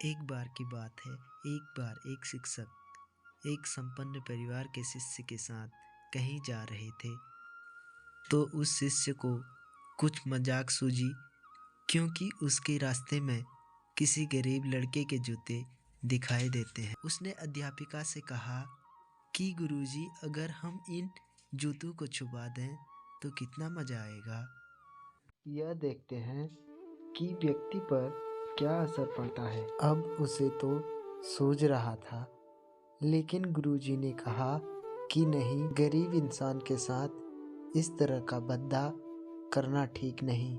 एक बार की बात है, एक बार एक शिक्षक एक संपन्न परिवार के शिष्य के साथ कहीं जा रहे थे। तो उस शिष्य को कुछ मजाक सूझी, क्योंकि उसके रास्ते में किसी गरीब लड़के के जूते दिखाई देते हैं। उसने अध्यापिका से कहा कि गुरुजी, अगर हम इन जूतों को छुपा दें तो कितना मजा आएगा। यह देखते हैं कि व्यक्ति पर क्या असर पड़ता है। अब उसे तो सूझ रहा था, लेकिन गुरुजी ने कहा कि नहीं, गरीब इंसान के साथ इस तरह का बद्दा करना ठीक नहीं।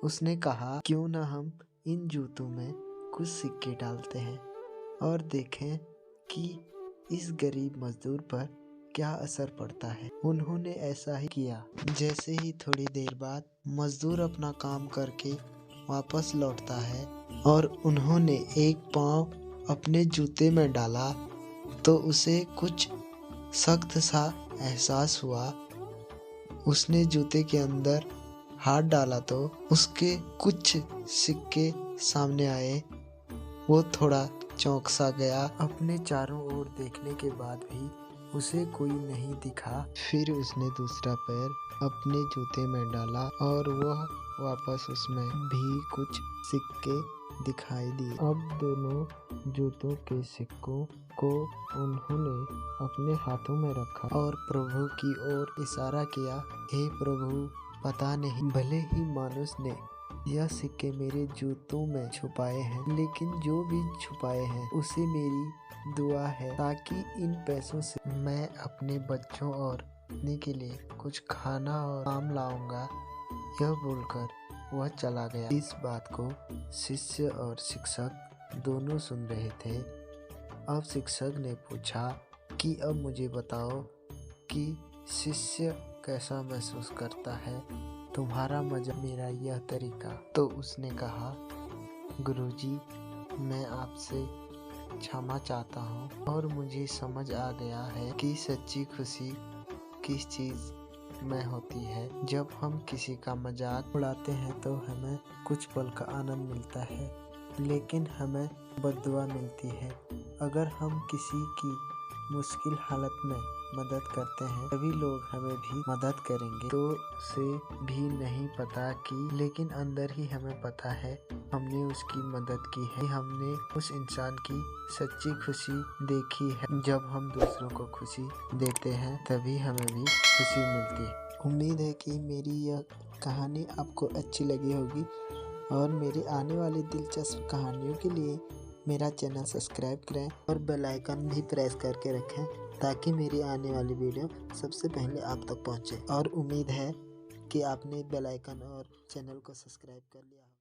उसने कहा, क्यों ना हम इन जूतों में कुछ सिक्के डालते हैं और देखें कि इस गरीब मजदूर पर क्या असर पड़ता है। उन्होंने ऐसा ही किया। जैसे ही थोड़ी देर बाद मजदूर अपना काम करके वापस लौटता है और उन्होंने एक पाँव अपने जूते में डाला तो उसे कुछ सख्त सा एहसास हुआ। उसने जूते के अंदर हाथ डाला तो उसके कुछ सिक्के सामने आए। वो थोड़ा चौंक सा गया। अपने चारों ओर देखने के बाद भी उसे कोई नहीं दिखा। फिर उसने दूसरा पैर अपने जूते में डाला और वह वापस उसमें भी कुछ सिक्के दिखाई दिए। अब दोनों जूतों के सिक्कों को उन्होंने अपने हाथों में रखा और प्रभु की ओर इशारा किया, हे प्रभु, पता नहीं, भले ही मानुस ने यह सिक्के मेरे जूतों में छुपाए हैं, लेकिन जो भी छुपाए हैं उसे मेरी दुआ है, ताकि इन पैसों से मैं अपने बच्चों और पत्नी के लिए कुछ खाना और काम लाऊंगा। यह बोलकर वह चला गया। इस बात को शिष्य और शिक्षक दोनों सुन रहे थे। अब शिक्षक ने पूछा कि अब मुझे बताओ कि शिष्य कैसा महसूस करता है, तुम्हारा मजा मेरा यह तरीका। तो उसने कहा, गुरुजी, मैं आपसे क्षमा चाहता हूँ और मुझे समझ आ गया है कि सच्ची खुशी किस चीज़ में होती है। जब हम किसी का मजाक उड़ाते हैं तो हमें कुछ पल का आनंद मिलता है, लेकिन हमें बद्दुआ मिलती है। अगर हम किसी की मुश्किल हालत में मदद करते हैं, तभी लोग हमें भी मदद करेंगे। तो उसे भी नहीं पता कि, लेकिन अंदर ही हमें पता है हमने उसकी मदद की है, हमने उस इंसान की सच्ची खुशी देखी है। जब हम दूसरों को खुशी देते हैं तभी हमें भी खुशी मिलती है। उम्मीद है कि मेरी यह कहानी आपको अच्छी लगी होगी और मेरी आने वाली दिलचस्प कहानियों के लिए मेरा चैनल सब्सक्राइब करें और बेल आइकन भी प्रेस करके रखें, ताकि मेरी आने वाली वीडियो सबसे पहले आप तक पहुंचे। और उम्मीद है कि आपने बेल आइकन और चैनल को सब्सक्राइब कर लिया।